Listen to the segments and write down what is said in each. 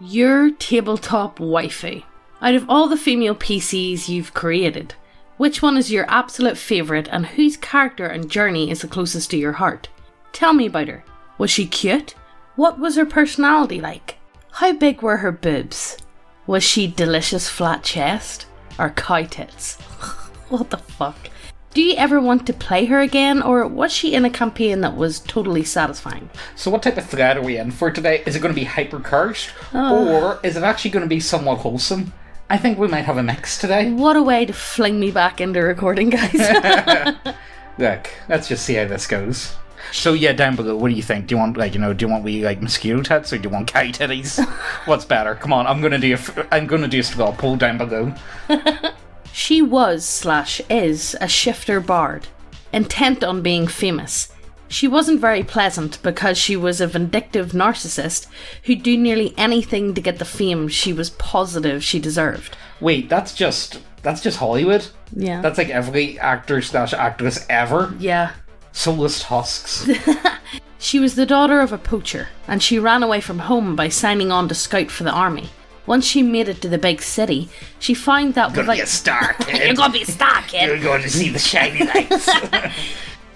Your tabletop waifu. Out of all the female PCs you've created, which one is your absolute favourite and whose character and journey is the closest to your heart? Tell me about her. Was she cute? What was her personality like? How big were her boobs? Was she delicious flat chest? Or cow tits? What the fuck? Do you ever want to play her again, or was she in a campaign that was totally satisfying? So what type of thread are we in for today? Is it going to be hyper-cursed, or is it actually going to be somewhat wholesome? I think we might have a mix today. What a way to fling me back into recording, guys. Look, let's just see how this goes. So yeah, down below, what do you think? Do you want mosquito tits, or do you want cow titties? What's better? Come on, I'm gonna do a straw poll down below. She was/is a shifter bard, intent on being famous. She wasn't very pleasant because she was a vindictive narcissist who'd do nearly anything to get the fame she was positive she deserved. Wait, that's just Hollywood? Yeah. That's like every actor/actress ever? Yeah. Soulless husks. She was the daughter of a poacher, and she ran away from home by signing on to scout for the army. Once she made it to the big city, she found that... You're gonna be a star, kid. You're gonna be a star, kid. You're going to see the shiny lights.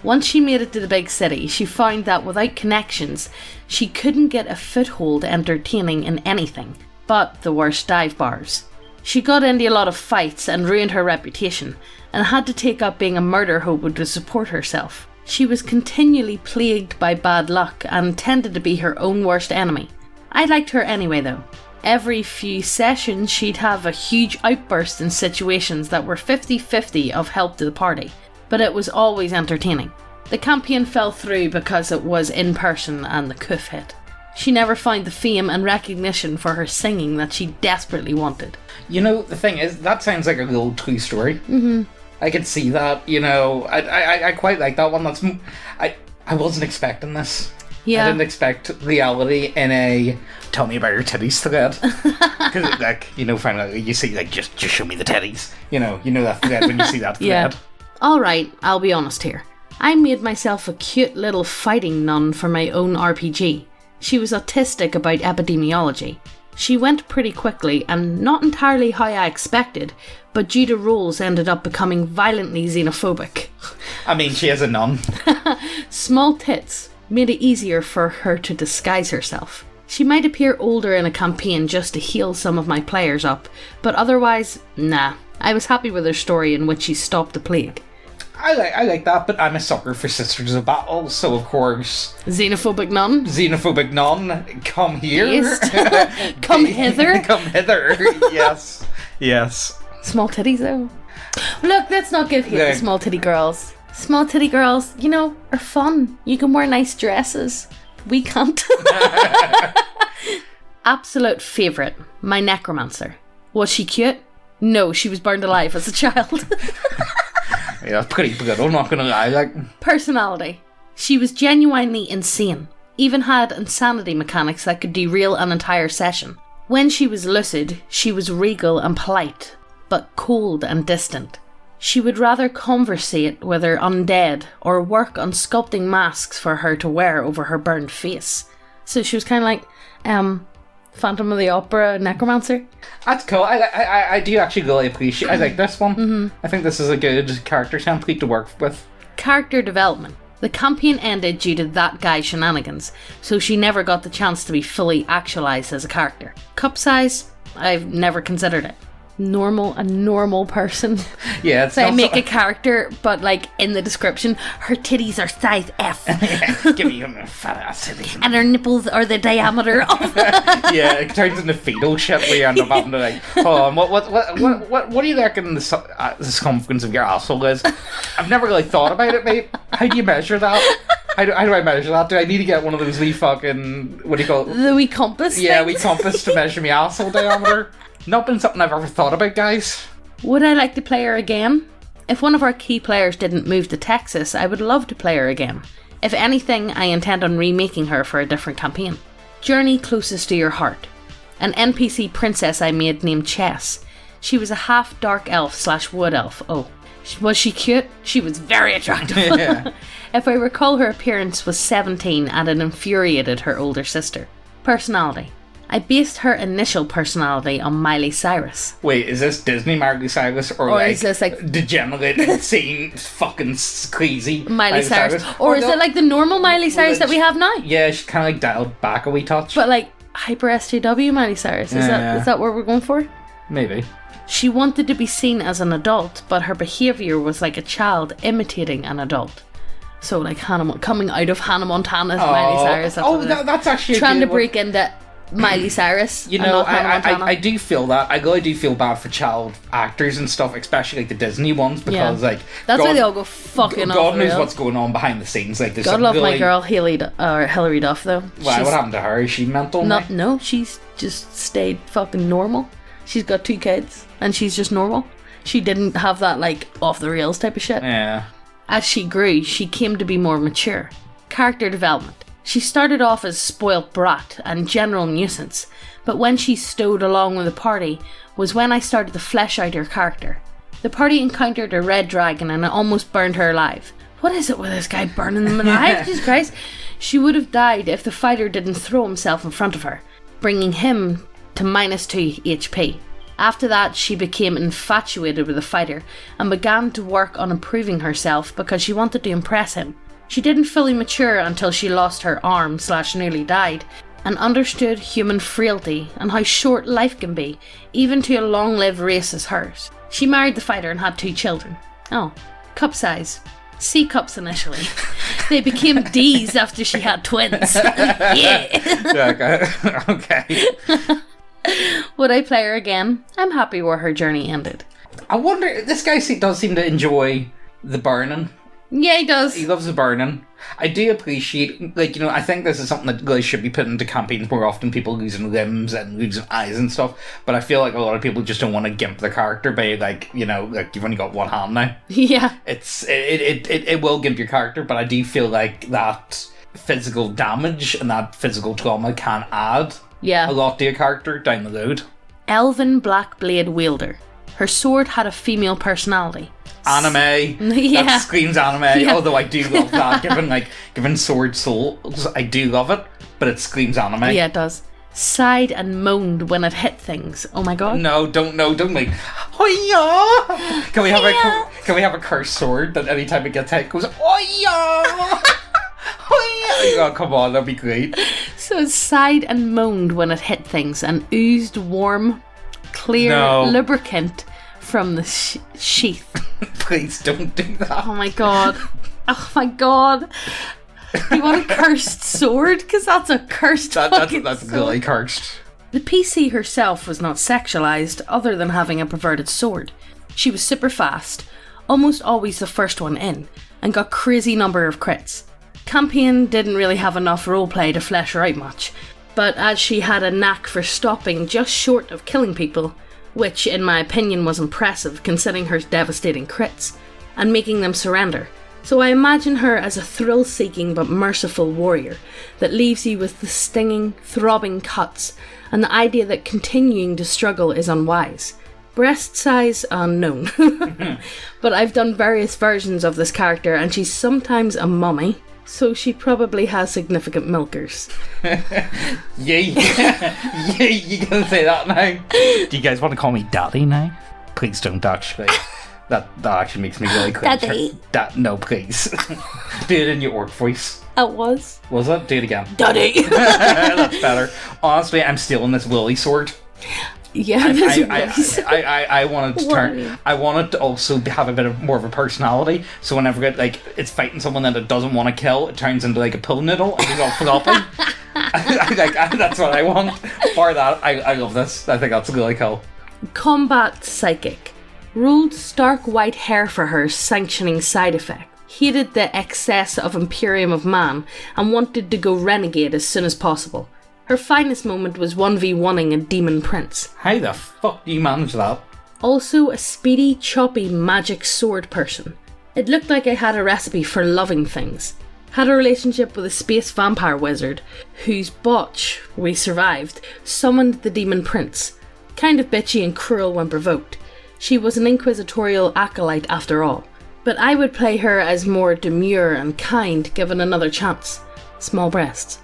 Once she made it to the big city, she found that without connections, she couldn't get a foothold entertaining in anything but the worst dive bars. She got into a lot of fights and ruined her reputation, and had to take up being a murder hobo to support herself. She was continually plagued by bad luck and tended to be her own worst enemy. I liked her anyway though. Every few sessions she'd have a huge outburst in situations that were 50-50 of help to the party, but it was always entertaining. The campaign fell through because it was in person and the coof hit. She never found the fame and recognition for her singing that she desperately wanted. You know, the thing is, that sounds like a little true story. Mm-hmm. I could see that, you know. I quite like that one. I wasn't expecting this. Yeah. I didn't expect reality in a tell me about your titties thread. Because, like, you know, finally you see, like, just show me the titties. You know that thread when you see that thread. Yeah. Alright, I'll be honest here. I made myself a cute little fighting nun for my own RPG. She was autistic about epidemiology. She went pretty quickly, and not entirely how I expected, but due to rules ended up becoming violently xenophobic. I mean, she is a nun. Small tits made it easier for her to disguise herself. She might appear older in a campaign just to heal some of my players up, but otherwise, nah. I was happy with her story in which she stopped the plague. I like that, but I'm a sucker for Sisters of Battle, so of course... Xenophobic nun? Xenophobic nun, come here. Come hither. Come hither, yes. Yes. Small titties, though. Look, let's not give hate to small titty girls. Small titty girls, you know, are fun. You can wear nice dresses. We can't. Absolute favourite, my necromancer. Was she cute? No, she was burned alive as a child. Yeah, pretty brutal, not gonna lie. Like, personality. She was genuinely insane. Even had insanity mechanics that could derail an entire session. When she was lucid, she was regal and polite, but cold and distant. She would rather conversate with her undead or work on sculpting masks for her to wear over her burned face. So she was kind of like, Phantom of the Opera necromancer. That's cool. I do actually really appreciate. I like this one. Mm-hmm. I think this is a good character template to work with. Character development. The campaign ended due to that guy's shenanigans, so she never got the chance to be fully actualized as a character. Cup size? I've never considered it. A normal person. Yeah, it's so I make a character, but like in the description, her titties are size F. Give me a fat ass titties. And her nipples are the diameter of. Yeah, it turns into fetal shit where you end up having to like, oh, what do you reckon the circumference of your asshole is? I've never really thought about it, mate. How do you measure that? How do I measure that? Do I need to get one of those wee fucking, what do you call it? The wee compass Yeah, wee compass to measure my asshole diameter. Not been something I've ever thought about, guys. Would I like to play her again? If one of our key players didn't move to Texas, I would love to play her again. If anything, I intend on remaking her for a different campaign. Journey closest to your heart. An NPC princess I made named Chess. She was a half dark elf / wood elf. Oh. Was she cute? She was very attractive. Yeah. If I recall, her appearance was 17 and it infuriated her older sister. Personality. I based her initial personality on Miley Cyrus. Wait, is this Disney Miley Cyrus or like is this like degenerate, insane, fucking crazy Miley Cyrus? Or is it like the normal Miley Cyrus that we have now? Yeah, she's kind of like dialed back a wee touch. But like hyper SJW Miley Cyrus, is that what we're going for? Maybe. She wanted to be seen as an adult, but her behaviour was like a child imitating an adult. So like coming out of Hannah Montana's Miley Cyrus. That's actually trying to break into Miley Cyrus. You know, I do feel that. I really do feel bad for child actors and stuff, especially like the Disney ones, because like that's why they all go fucking off. God knows what's going on behind the scenes. Like, God love my girl Hilary Duff though. Why? What happened to her? Is she mental? No, she's just stayed fucking normal. She's got 2 kids and she's just normal. She didn't have that like off the rails type of shit. Yeah. As she grew, she came to be more mature. Character development. She started off as spoilt brat and general nuisance, but when she stowed along with the party was when I started to flesh out her character. The party encountered a red dragon and it almost burned her alive. What is it with this guy burning them alive? Jesus Christ. She would have died if the fighter didn't throw himself in front of her, bringing him to -2 HP. After that, she became infatuated with the fighter and began to work on improving herself because she wanted to impress him. She didn't fully mature until she lost her arm / nearly died and understood human frailty and how short life can be, even to a long-lived race as hers. She married the fighter and had 2 children. Oh, cup size. C cups initially. They became D's after she had twins. Yeah. Okay. Would I play her again? I'm happy where her journey ended. I wonder, this guy does seem to enjoy the burning. Yeah, he does. He loves the burning. I do appreciate, like, you know, I think this is something that guys should be put into campaigns more often, people losing limbs and losing eyes and stuff, but I feel like a lot of people just don't want to gimp the character by, like, you know, like, you've only got 1 hand now. Yeah. It will gimp your character, but I do feel like that physical damage and that physical trauma can add a lot to your character down the road. Elven Black Blade Wielder. Her sword had a female personality. Anime. Yeah. That screams anime. Yeah. Although I do love that. given Sword Souls, I do love it, but it screams anime. Yeah, it does. Sighed and moaned when it hit things. Oh my god. No, don't like. Hoya! Can we have a cursed sword that anytime it gets hit goes Hoya! Oh, come on, that'd be great. So it sighed and moaned when it hit things and oozed warm, clear lubricant from the sheath. Please don't do that. Oh my god. Oh my god. You want a cursed sword? Because that's a cursed fucking That's sword. really cursed. The PC herself was not sexualized other than having a perverted sword. She was super fast, almost always the first one in, and got crazy number of crits. Campaign didn't really have enough roleplay to flesh her out much, but as she had a knack for stopping just short of killing people, which in my opinion was impressive considering her devastating crits, and making them surrender. So I imagine her as a thrill-seeking but merciful warrior that leaves you with the stinging, throbbing cuts and the idea that continuing to struggle is unwise. Breast size unknown. But I've done various versions of this character and she's sometimes a mummy, so she probably has significant milkers. Yeah, you gonna say that now? Do you guys want to call me Daddy now? Please don't, actually. That actually makes me really cringe. Daddy. No, please. Do it in your orc voice. It was. Was it? Do it again. Daddy. That's better. Honestly, I'm stealing this Willy sword. Yeah, I wanted to turn. I wanted to also have a bit more of a personality. So whenever it's fighting someone that it doesn't want to kill, it turns into like a pill noodle and it's all floppy. That's what I want. For that, I love this. I think that's really cool. Combat Psychic. Ruled stark white hair for her sanctioning side effect. Hated the excess of Imperium of Man and wanted to go renegade as soon as possible. Her finest moment was 1v1ing a demon prince. How the fuck do you manage that? Also a speedy, choppy magic sword person. It looked like I had a recipe for loving things. Had a relationship with a space vampire wizard whose botch, we survived, summoned the demon prince. Kind of bitchy and cruel when provoked. She was an inquisitorial acolyte after all, but I would play her as more demure and kind given another chance. Small breasts.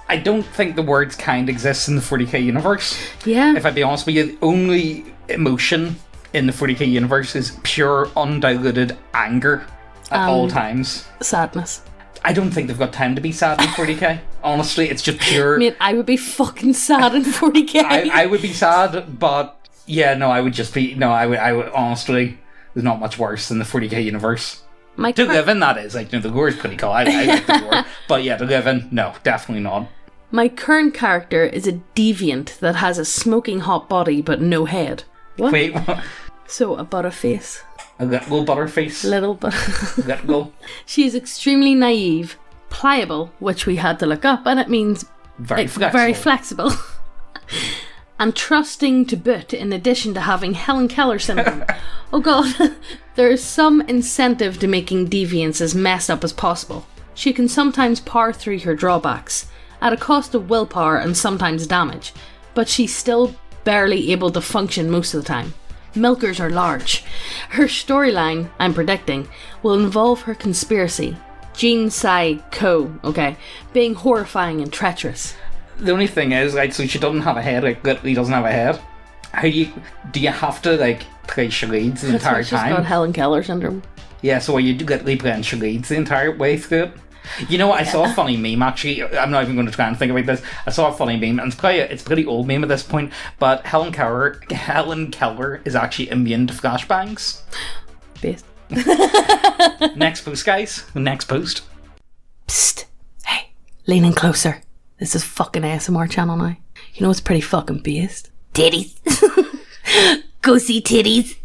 I don't think the words kind exists in the 40k universe. Yeah. If I'd be honest with you, the only emotion in the 40k universe is pure, undiluted anger at all times. Sadness. I don't think they've got time to be sad in 40k. Honestly, it's just pure... Mate, I would be fucking sad in 40k. I would be sad, but yeah, no, I would just be... No, I would honestly... There's not much worse than the 40k universe. To live in, that is. Like, the lore is pretty cool. I like the lore. But yeah, to live in, no, definitely not. My current character is a deviant that has a smoking hot body but no head. What? Wait, what? So, a butterface. A little butterface. Little butter. Little. She is extremely naive, pliable, which we had to look up, and it means Very flexible. And trusting to boot, in addition to having Helen Keller syndrome. Oh god. There is some incentive to making deviance as messed up as possible. She can sometimes power through her drawbacks, at a cost of willpower and sometimes damage, but she's still barely able to function most of the time. Milkers are large. Her storyline, I'm predicting, will involve her conspiracy, Jean Sai Ko, being horrifying and treacherous. The only thing is, like, so she doesn't have a head, like, literally doesn't have a head. How do you have to, like, play charades the entire She's time? got Helen Keller syndrome. Yeah, so you do literally playing charades the entire way through it. You know what, I saw a funny meme, actually. I'm not even going to try and think about this. I saw a funny meme, and it's a pretty old meme at this point, but Helen Keller is actually immune to flashbangs. Based. Next post, guys. Next post. Psst. Hey, lean in closer. This is fucking ASMR channel now. You know what's pretty fucking based? Titties. Go see titties.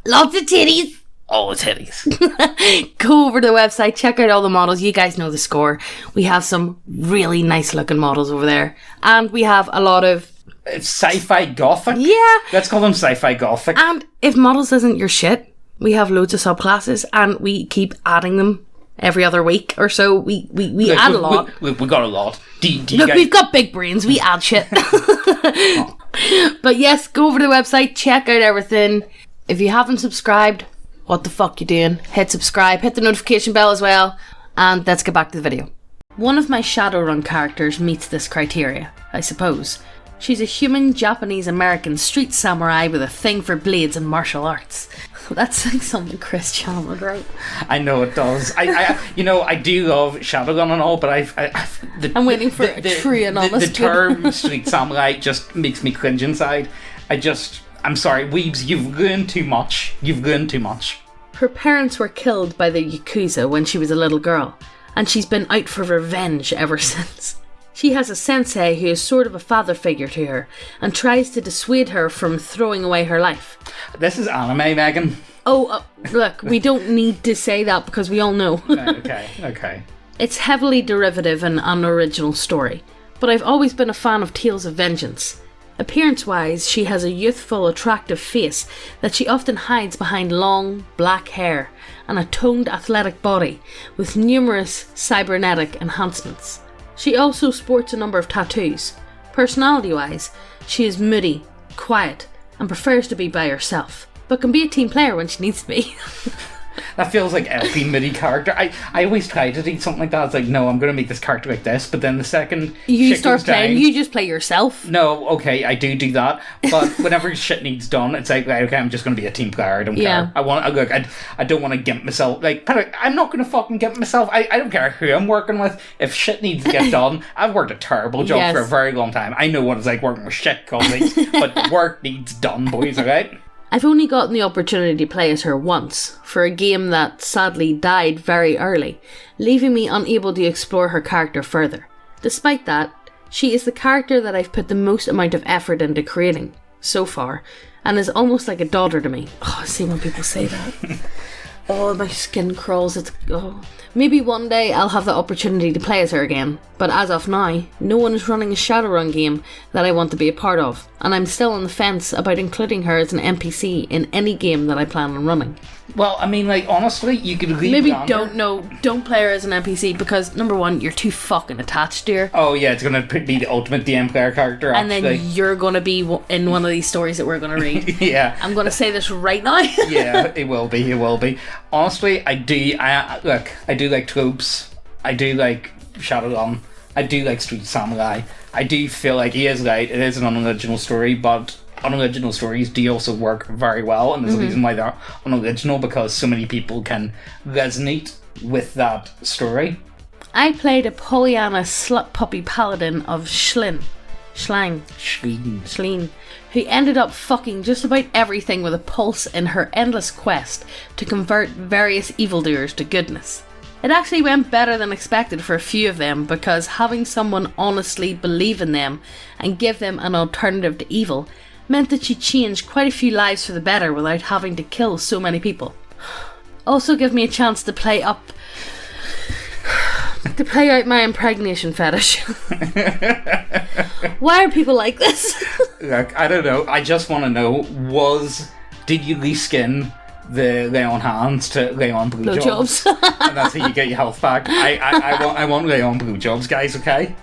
Lots of titties. All the titties. Go over to the website, check out all the models. You guys know the score. We have some really nice looking models over there. And we have a lot of... It's sci-fi gothic? Yeah. Let's call them sci-fi gothic. And if models isn't your shit, we have loads of subclasses and we keep adding them every other week or so. We add a lot. We got a lot. Look, we've got big brains. We add shit. But yes, go over to the website, check out everything. If you haven't subscribed, what the fuck you doing? Hit subscribe, hit the notification bell as well, and let's get back to the video. One of my Shadowrun characters meets this criteria, I suppose. She's a human Japanese-American street samurai with a thing for blades and martial arts. That's like something Chris Chan would write. I know it does. I do love Shadowrun and all, but I'm waiting for a tree and all this. The term street samurai just makes me cringe inside. I'm sorry, Weebs, you've learned too much. You've learned too much. Her parents were killed by the Yakuza when she was a little girl, and she's been out for revenge ever since. She has a sensei who is sort of a father figure to her, and tries to dissuade her from throwing away her life. This is anime, Megan. Oh, look, we don't need to say that because we all know. Okay. It's heavily derivative and an original story, but I've always been a fan of tales of vengeance. Appearance-wise, she has a youthful, attractive face that she often hides behind long, black hair and a toned, athletic body with numerous cybernetic enhancements. She also sports a number of tattoos. Personality-wise, she is moody, quiet, and prefers to be by herself, but can be a team player when she needs to be. That feels like every MIDI character. I always try to do something like that. It's like, no, I'm going to make this character like this, but then the second you shit start goes playing, down, you just play yourself. No, okay, I do that, but whenever shit needs done, it's like, right, okay, I'm just going to be a team player. I don't care. I don't want to gimp myself. Like, I'm not going to fucking gimp myself. I don't care who I'm working with. If shit needs to get done, I've worked a terrible job for a very long time. I know what it's like working with shit colleagues, but the work needs done, boys. Alright. I've only gotten the opportunity to play as her once, for a game that sadly died very early, leaving me unable to explore her character further. Despite that, she is the character that I've put the most amount of effort into creating, so far, and is almost like a daughter to me. Oh, I see when people say that. Oh, my skin crawls. Maybe one day I'll have the opportunity to play as her again, but as of now, no one is running a Shadowrun game that I want to be a part of, and I'm still on the fence about including her as an NPC in any game that I plan on running. Well, I mean, like, honestly, you could leave Maybe don't play her as an NPC because, number one, you're too fucking attached to her. Oh yeah, it's going to be the ultimate DM player character, and then you're going to be in one of these stories that we're going to read. Yeah. I'm going to say this right now. Yeah, it will be. Honestly, I do like tropes. I do like Shadowrun. I do like Street Samurai. I do feel like he is right. It is an unoriginal story, but unoriginal stories do also work very well, and there's a reason why they're unoriginal, because so many people can resonate with that story. I played a Pollyanna slut puppy paladin of Schleen, who ended up fucking just about everything with a pulse in her endless quest to convert various evildoers to goodness. It actually went better than expected for a few of them, because having someone honestly believe in them and give them an alternative to evil meant that she changed quite a few lives for the better without having to kill so many people. Also give me a chance to play out my impregnation fetish. Why are people like this? Look, I don't know. I just want to know, did you reskin the lay on hands to lay on blowjobs? And that's how you get your health back. I want lay on blowjobs, guys, okay?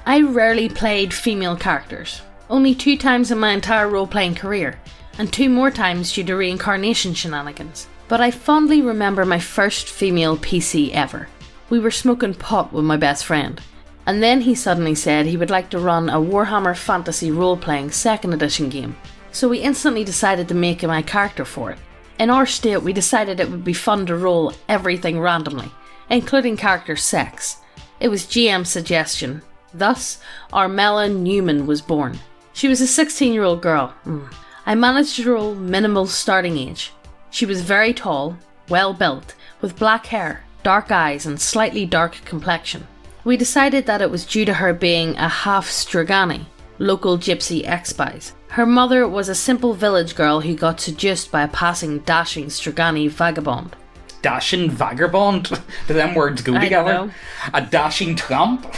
I rarely played female characters. Only 2 times in my entire role-playing career, and 2 more times due to reincarnation shenanigans. But I fondly remember my first female PC ever. We were smoking pot with my best friend, and then he suddenly said he would like to run a Warhammer Fantasy role-playing 2nd edition game. So we instantly decided to make my character for it. In our state, we decided it would be fun to roll everything randomly, including character sex. It was GM's suggestion. Thus, Armella Newman was born. She was a 16-year-old girl. I managed to roll minimal starting age. She was very tall, well built, with black hair, dark eyes and slightly dark complexion. We decided that it was due to her being a half Strigani, local gypsy ex-spies. Her mother was a simple village girl who got seduced by a passing dashing Strigani vagabond. Dashing vagabond? Do them words go together? Don't know. A dashing tramp?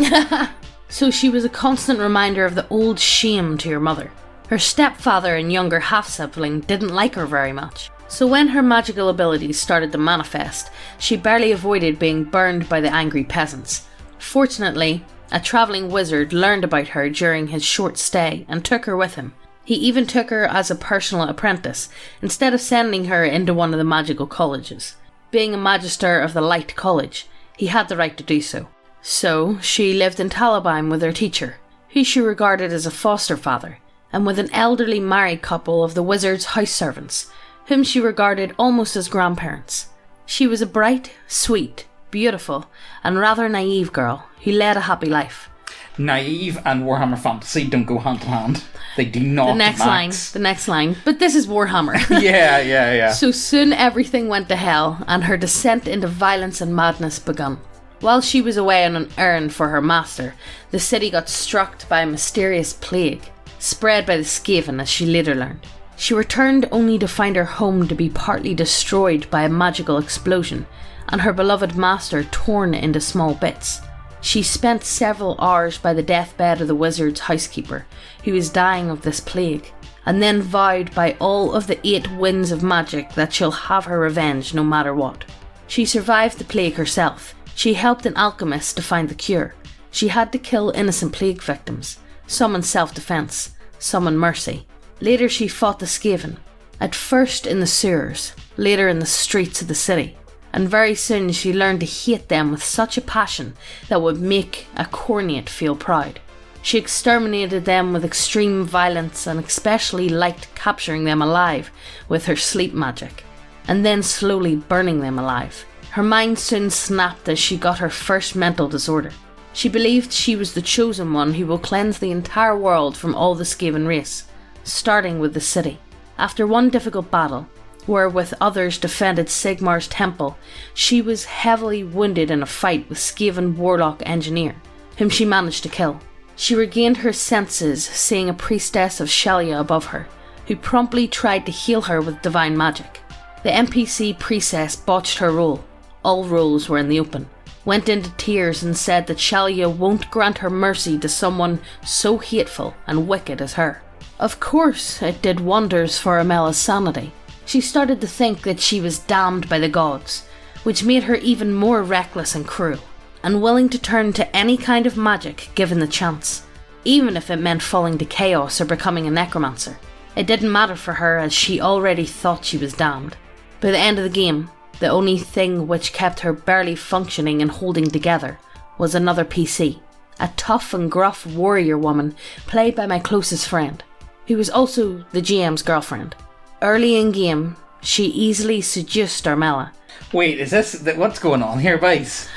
So she was a constant reminder of the old shame to your mother. Her stepfather and younger half-sibling didn't like her very much. So when her magical abilities started to manifest, she barely avoided being burned by the angry peasants. Fortunately, a travelling wizard learned about her during his short stay and took her with him. He even took her as a personal apprentice, instead of sending her into one of the magical colleges. Being a magister of the Light College, he had the right to do so. So, she lived in Talabheim with her teacher, who she regarded as a foster father, and with an elderly married couple of the wizard's house servants, whom she regarded almost as grandparents. She was a bright, sweet, beautiful, and rather naive girl who led a happy life. Naive and Warhammer Fantasy don't go hand in hand. They do not. The next line. But this is Warhammer. Yeah. So soon everything went to hell, and her descent into violence and madness begun. While she was away on an errand for her master, the city got struck by a mysterious plague, spread by the Skaven, as she later learned. She returned only to find her home to be partly destroyed by a magical explosion, and her beloved master torn into small bits. She spent several hours by the deathbed of the wizard's housekeeper, who was dying of this plague, and then vowed by all of the 8 winds of magic that she'll have her revenge no matter what. She survived the plague herself. She helped an alchemist to find the cure. She had to kill innocent plague victims, some in self-defense, some in mercy. Later she fought the Skaven, at first in the sewers, later in the streets of the city, and very soon she learned to hate them with such a passion that would make a cornate feel proud. She exterminated them with extreme violence and especially liked capturing them alive with her sleep magic, and then slowly burning them alive. Her mind soon snapped as she got her first mental disorder. She believed she was the chosen one who will cleanse the entire world from all the Skaven race, starting with the city. After one difficult battle, where with others defended Sigmar's temple, she was heavily wounded in a fight with Skaven warlock engineer, whom she managed to kill. She regained her senses, seeing a priestess of Shelia above her, who promptly tried to heal her with divine magic. The NPC priestess botched her role. All roles were in the open. Went into tears and said that Shelia won't grant her mercy to someone so hateful and wicked as her. Of course, it did wonders for Amella's sanity. She started to think that she was damned by the gods, which made her even more reckless and cruel, and willing to turn to any kind of magic given the chance, even if it meant falling to chaos or becoming a necromancer. It didn't matter for her, as she already thought she was damned. By the end of the game, the only thing which kept her barely functioning and holding together was another PC. a tough and gruff warrior woman played by my closest friend, who was also the GM's girlfriend. Early in game, she easily seduced Armella. Wait, is this... What's going on here, boys?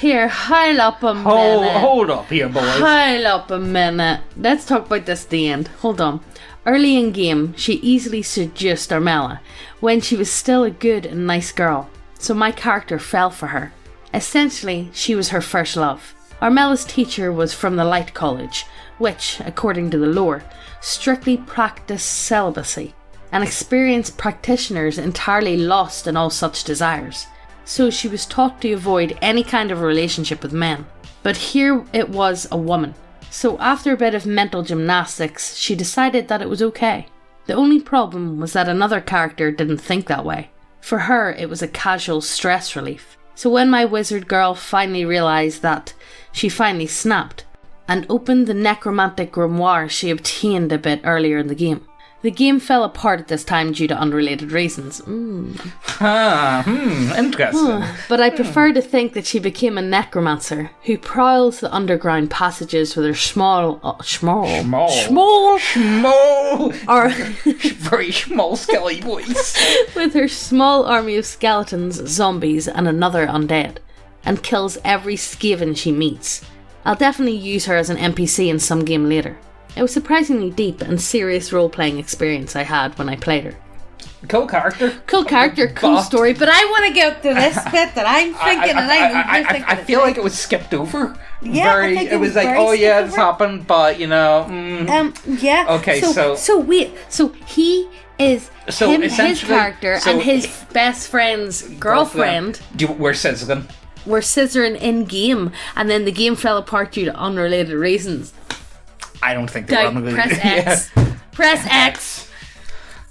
Here, heil up a minute. Hold up here, boys. Heil up a minute. Let's talk about this at the end. Hold on. Early in game, she easily seduced Armella when she was still a good and nice girl, so my character fell for her. Essentially, she was her first love. Armella's teacher was from the Light College, which, according to the lore, strictly practiced celibacy, and experienced practitioners entirely lost in all such desires. So she was taught to avoid any kind of relationship with men. But here it was a woman. So after a bit of mental gymnastics, she decided that it was okay. The only problem was that another character didn't think that way. For her, it was a casual stress relief. So when my wizard girl finally realised that, she finally snapped and opened the necromantic grimoire she obtained a bit earlier in the game. The game fell apart at this time due to unrelated reasons. Interesting. But I prefer to think that she became a necromancer who prowls the underground passages with her very small skelly voice. with her small army of skeletons, zombies, and another undead, and kills every skaven she meets. I'll definitely use her as an NPC in some game later. It was surprisingly deep and serious role-playing experience I had when I played her. Cool character. Cool story, but I want to get to this bit that I'm thinking I feel like it was skipped over. Yeah, I think it was like, very oh yeah, skipped this over. happened, but yeah. Okay, so he is his character and his best friend's girlfriend We're scissoring. were scissoring in game, and then the game fell apart due to unrelated reasons. I don't think they're unrelated. Press X. Press X.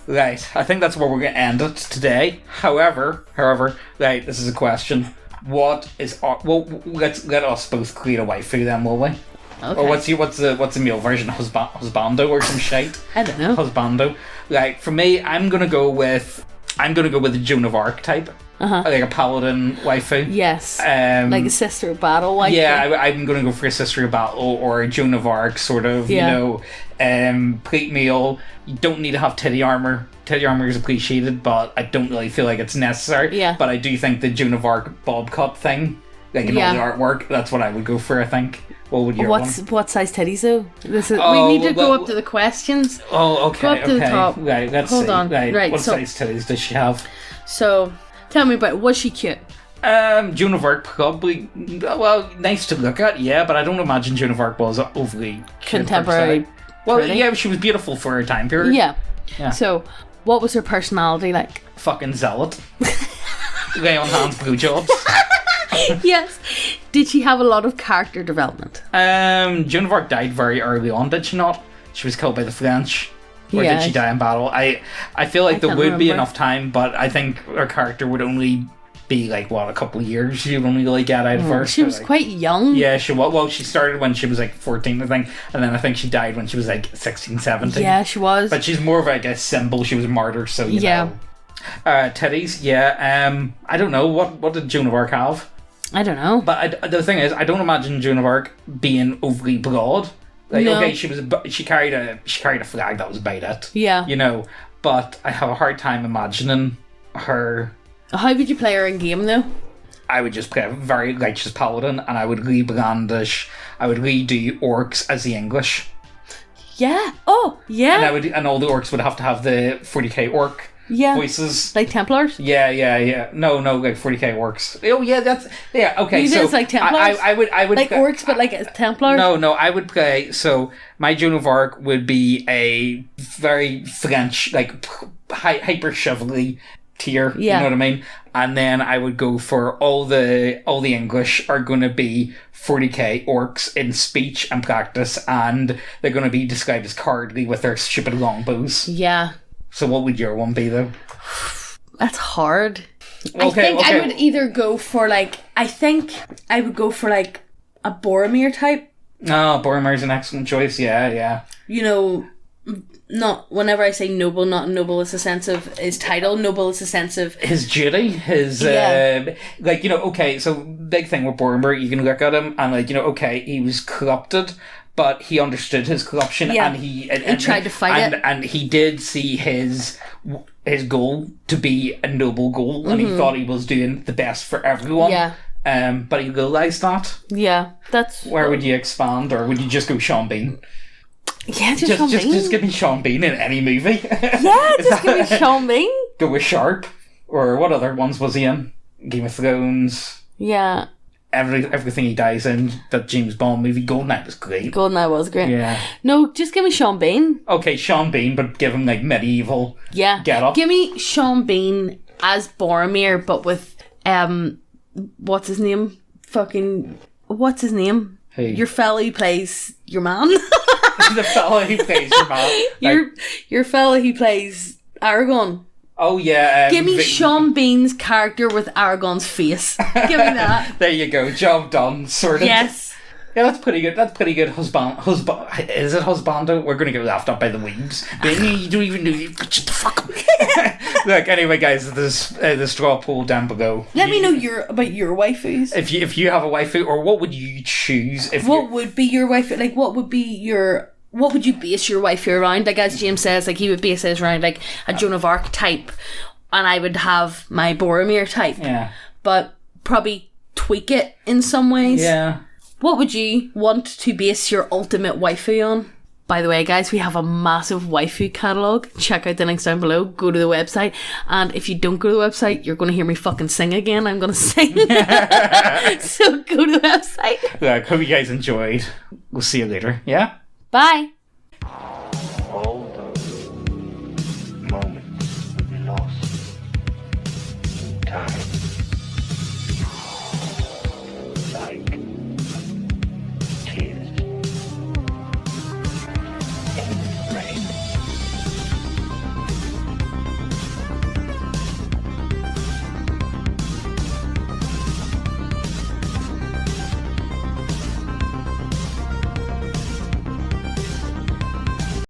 Right, I think that's where we're going to end it today. However, right, this is a question. What is our... Well, let us both create a waifu then, will we? Okay. Or what's the male version? Husbando or some shite? I don't know. Husbando. Right, for me, I'm gonna go with a Joan of Arc type. Like a paladin waifu. Yes. Like a sister of battle waifu. Yeah, I'm going to go for a Sister of Battle or a Joan of Arc sort of, plate meal. You don't need to have titty armor. Titty armor is appreciated, but I don't really feel like it's necessary. Yeah. But I do think the Joan of Arc bob cut thing, like in all the artwork, that's what I would go for, I think. What would your one? What size titties though? We need to go up to the questions. Oh, okay. Go up to the top. Right, let's see. Hold on. Right, what size titties does she have? So, tell me about it. Was she cute? Joan of Arc probably, well, nice to look at, yeah, but I don't imagine Joan of Arc was overly contemporary. Well, pretty. yeah, she was beautiful for her time period. Yeah. So, what was her personality like? Fucking zealot. Lay on hands, blowjobs. Yes. Did she have a lot of character development? Joan of Arc died very early on, did she not? She was killed by the French. Or did she die in battle? I feel like there would be enough time, but I think her character would only be like, what, a couple of years you would only really get out of her. She was quite young. Yeah, she started when she was like 14, I think, and then I think she died when she was like 16, 17. Yeah, she was. But she's more of like a symbol. She was a martyr, so you know. Teddy's, I don't know. What did Joan of Arc have? I don't know. But the thing is, I don't imagine Joan of Arc being overly broad. Like, no. Okay, she carried a flag, that was about it. Yeah. You know, but I have a hard time imagining her. How would you play her in game though? I would just play a very righteous paladin, and I would do orcs as the English. Yeah. Oh, yeah. And all the orcs would have to have the 40k orc voices. Like Templars? Yeah. No, like 40k orcs. Oh yeah, okay. You so it's like Templars? I would like play, orcs, but like Templars? No, I would play. So my Joan of Arc would be a very French, like hyper chivalry tier. Yeah. You know what I mean? And then I would go for all the English are going to be 40k orcs in speech and practice, and they're going to be described as cowardly with their stupid longbows. Yeah. So what would your one be though? That's hard. I think I would either go for a Boromir type. Oh, Boromir's an excellent choice. Yeah. You know, not, whenever I say noble, not noble is a sense of his title, noble is a sense of his duty, his, like, you know, okay, so big thing with Boromir, you can look at him and, like, you know, okay, he was corrupted, but he understood his corruption, and he tried to fight it. And he did see his goal to be a noble goal, and he thought he was doing the best for everyone. Yeah. But he realised that. Yeah, that's... Where would you expand, or would you just go Sean Bean? Yeah, just Sean Bean. Just give me Sean Bean in any movie. Yeah, just give me Sean Bean. Go with Sharp, or what other ones was he in? Game of Thrones. Yeah. Everything he dies in, that James Bond movie. Goldeneye was great. Goldeneye was great. Yeah. No, just give me Sean Bean. Okay, Sean Bean, but give him like medieval get up. Give me Sean Bean as Boromir, but with what's his name? What's his name? Who? Your fella who plays your man. The fella who plays your man. Your fella who plays Aragorn. Oh yeah. Give me Sean Bean's character with Aragorn's face. Give me that. There you go. Job done. Sorted. Yes. Yeah, that's pretty good. That's pretty good. Husband. Is it husbando? We're going to get laughed at by the weebs. You don't even know. Shut the fuck up. Look, anyway, guys, there's the straw poll down below. Let me know about your waifus. If you have a waifu, or what would you choose? What would be your waifu? Like, what would you base your waifu around? Like, as James says, like, he would base his around, like, a Joan of Arc type, and I would have my Boromir type. Yeah. But probably tweak it in some ways. Yeah. What would you want to base your ultimate waifu on? By the way, guys, we have a massive waifu catalogue. Check out the links down below. Go to the website. And if you don't go to the website, you're going to hear me fucking sing again. I'm going to sing. So go to the website. Look, hope you guys enjoyed. We'll see you later. Yeah? Bye.